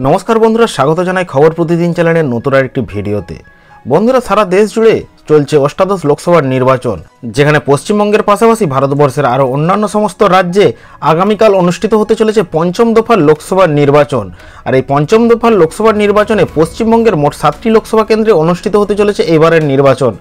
नमस्कार बंधुरा स्वागत जानाई खबर प्रतिदिन चैनलेर नतून आरेकटी भिडियोते। बंधुरा सारा देश जुड़े चलছে अष्टादश लोकसभा निर्वाचन, যেখানে পশ্চিমবঙ্গের পাশাপাশি ভারতবর্ষের আরও অন্যান্য সমস্ত রাজ্যে আগামীকাল অনুষ্ঠিত হতে চলেছে পঞ্চম দফার লোকসভা নির্বাচন। আর এই পঞ্চম দফার লোকসভা নির্বাচনে পশ্চিমবঙ্গের মোট 7টি লোকসভা কেন্দ্রে অনুষ্ঠিত হতে চলেছে এবারের নির্বাচন,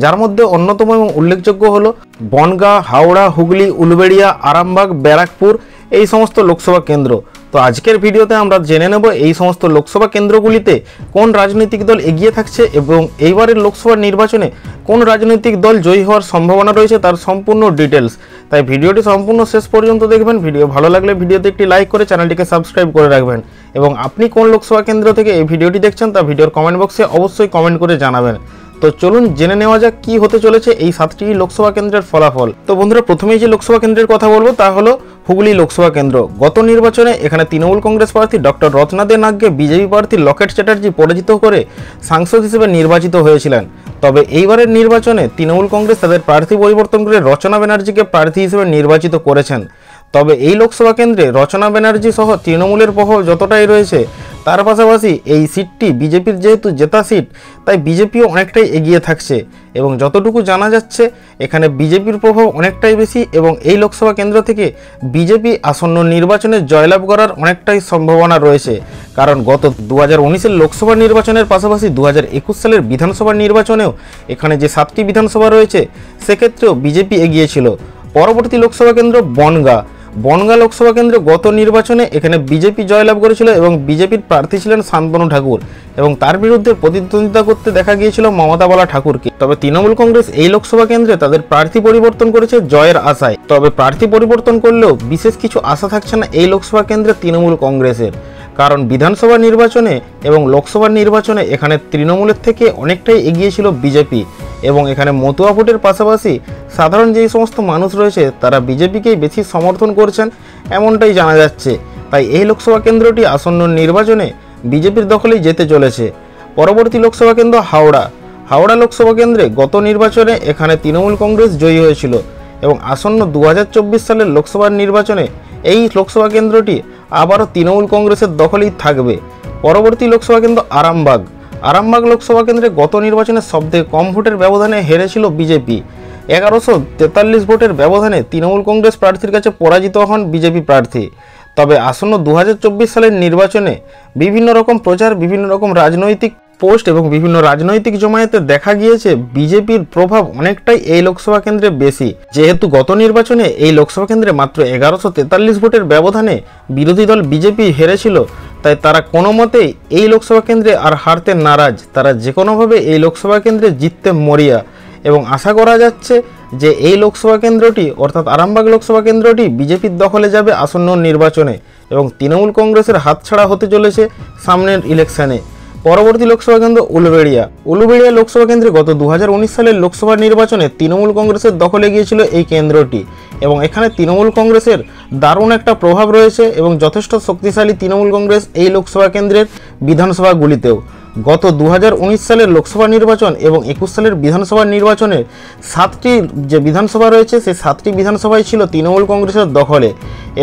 যার মধ্যে অন্যতম এবং উল্লেখযোগ্য হলো বনগাঁ, হাওড়া, হুগলি, উলুবেড়িয়া, আরামবাগ, ব্যারাকপুর এই সমস্ত লোকসভা কেন্দ্র। তো আজকের ভিডিওতে আমরা জেনে নেব এই সমস্ত লোকসভা কেন্দ্রগুলিতে কোন রাজনৈতিক দল এগিয়ে থাকছে এবং এইবারের লোকসভা নির্বাচনে কোন রাজনৈতিক দল জয়ী হওয়ার সম্ভাবনা রয়েছে তার সম্পূর্ণ ডিটেলস। তাই ভিডিওটি সম্পূর্ণ শেষ পর্যন্ত দেখবেন। ভিডিও ভালো লাগলে ভিডিওতে একটি লাইক করে চ্যানেলটিকে সাবস্ক্রাইব করে রাখবেন এবং আপনি কোন লোকসভা কেন্দ্র থেকে এই ভিডিওটি দেখছেন তা ভিডিওর কমেন্ট বক্সে অবশ্যই কমেন্ট করে জানাবেন। তো চলুন জেনে নেওয়া যাক কি হতে চলেছে এই 7টি লোকসভা কেন্দ্রের ফলাফল। তো বন্ধুরা, প্রথমেই যে লোকসভা কেন্দ্রের কথা বলবো তা হলো হুগলি লোকসভা কেন্দ্র। গত নির্বাচনে এখানে তৃণমূল কংগ্রেস প্রার্থী ডক্টর রত্না দে নাগকে বিজেপি প্রার্থী লকেট চ্যাটার্জি পরাজিত করে সাংসদ হিসেবে নির্বাচিত হয়েছিলেন। তবে এইবারের নির্বাচনে তৃণমূল কংগ্রেস তাদের প্রার্থী পরিবর্তন করে রচনা ব্যানার্জিকে প্রার্থী হিসেবে নির্বাচিত করেছেন। তবে এই লোকসভা কেন্দ্রে রচনা ব্যানার্জি সহ তৃণমূলের প্রভাব যতটাই রয়েছে, তার পাশাপাশি এই সিটটি বিজেপির যেহেতু জেতা সিট, তাই বিজেপিও অনেকটাই এগিয়ে থাকছে এবং যতটুকু জানা যাচ্ছে এখানে বিজেপির প্রভাব অনেকটাই বেশি এবং এই লোকসভা কেন্দ্র থেকে বিজেপি আসন্ন নির্বাচনে জয়লাভ করার অনেকটাই সম্ভাবনা রয়েছে। কারণ গত 2019-এর লোকসভা নির্বাচনের পাশাপাশি 2021 সালের বিধানসভা নির্বাচনেও এখানে যে 7টি বিধানসভা রয়েছে সেক্ষেত্রেও বিজেপি এগিয়েছিল। পরবর্তী লোকসভা কেন্দ্র বনগাঁ লোকসভা কেন্দ্র গত নির্বাচনে এখানে বিজেপি জয়লাভ করেছিল এবং বিজেপির প্রার্থী ছিলেন শান্তনু ঠাকুর এবং তার বিরুদ্ধে প্রতিদ্বন্দ্বিতা করতে দেখা গিয়েছিল মমতা বালা ঠাকুরকে। তবে তৃণমূল কংগ্রেস এই লোকসভা কেন্দ্রে তাদের প্রার্থী পরিবর্তন করেছে জয়ের আশায়। তবে প্রার্থী পরিবর্তন করলেও বিশেষ কিছু আশা থাকছে না এই লোকসভা কেন্দ্রে তৃণমূল কংগ্রেসের, কারণ বিধানসভা নির্বাচনে এবং লোকসভা নির্বাচনে এখানে তৃণমূলের থেকে অনেকটাই এগিয়ে ছিল বিজেপি এবং এখানে মতুয়া ভোটের পাশাপাশি সাধারণ যেই সমস্ত মানুষ রয়েছে তারা বিজেপিকেই বেশি সমর্থন করছেন এমনটাই জানা যাচ্ছে। তাই এই লোকসভা কেন্দ্রটি আসন্ন নির্বাচনে বিজেপির দখলেই যেতে চলেছে। পরবর্তী লোকসভা কেন্দ্র হাওড়া লোকসভা কেন্দ্রে গত নির্বাচনে এখানে তৃণমূল কংগ্রেস জয়ী হয়েছিল এবং আসন্ন 2024 সালের লোকসভা নির্বাচনে এই লোকসভা কেন্দ্রটি আবারও তৃণমূল কংগ্রেসের দখলেই থাকবে। পরবর্তী লোকসভা কেন্দ্র আরামবাগ লোকসভা কেন্দ্রে গত নির্বাচনে সবথেকে কম ভোটের ব্যবধানে হেরেছিল বিজেপি। 1143 ভোটের ব্যবধানে তৃণমূল কংগ্রেস প্রার্থীর কাছে পরাজিত হন বিজেপি প্রার্থী। তবে আসন্ন 2024 সালের নির্বাচনে বিভিন্ন রকম প্রচার, বিভিন্ন রকম রাজনৈতিক পোস্ট এবং বিভিন্ন রাজনৈতিক জমায়েতে দেখা গিয়েছে বিজেপির প্রভাব অনেকটাই এই লোকসভা কেন্দ্রে বেশি। যেহেতু গত নির্বাচনে এই লোকসভা কেন্দ্রে মাত্র 1143 ভোটের ব্যবধানে বিরোধী দল বিজেপি হেরেছিল, তাই তারা কোনো মতেই এই লোকসভা কেন্দ্রে আর হারতে নারাজ। তারা যে কোনোভাবে এই লোকসভা কেন্দ্রে জিততে মরিয়া এবং আশা করা যাচ্ছে যে এই লোকসভা কেন্দ্রটি অর্থাৎ আরামবাগ লোকসভা কেন্দ্রটি বিজেপির দখলে যাবে আসন্ন নির্বাচনে এবং তৃণমূল কংগ্রেসের হাতছাড়া হতে চলেছে সামনের ইলেকশনে। পরবর্তী লোকসভা কেন্দ্র উলুবেড়িয়া লোকসভা কেন্দ্রে গত 2019 সালের লোকসভা নির্বাচনে তৃণমূল কংগ্রেসের দখলে গিয়েছিল এই কেন্দ্রটি এবং এখানে তৃণমূল কংগ্রেসের দারুণ একটা প্রভাব রয়েছে এবং যথেষ্ট শক্তিশালী তৃণমূল কংগ্রেস এই লোকসভা কেন্দ্রের বিধানসভাগুলিতেও। গত 2019 সালের লোকসভা নির্বাচন এবং 21 সালের বিধানসভা নির্বাচনের 7টি যে বিধানসভা রয়েছে সেই 7টি বিধানসভাই ছিল তৃণমূল কংগ্রেসের দখলে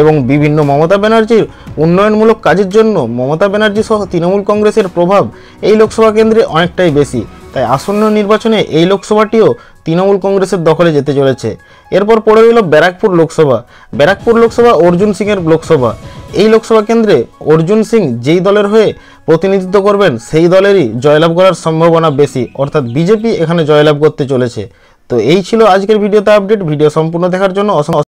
এবং বিভিন্ন মমতা ব্যানার্জির উন্নয়নমূলক কাজের জন্য মমতা ব্যানার্জি সহ তৃণমূল কংগ্রেসের প্রভাব এই লোকসভা কেন্দ্রে অনেকটাই বেশি। তাই আসন্ন নির্বাচনে এই লোকসভাটিও তৃণমূল কংগ্রেসের দখলে যেতে চলেছে। এরপর পড়ে রইল ব্যারাকপুর লোকসভা অর্জুন সিংয়ের লোকসভা। এই লোকসভা কেন্দ্রে অর্জুন সিং যেই দলের হয়ে প্রতিনিধিত্ব করবেন সেই দলেরই জয়লাভ করার সম্ভাবনা বেশি, অর্থাৎ বিজেপি এখানে জয়লাভ করতে চলেছে। তো এই ছিল আজকের ভিডিওতে আপডেট। ভিডিও সম্পূর্ণ দেখার জন্য অসংখ্য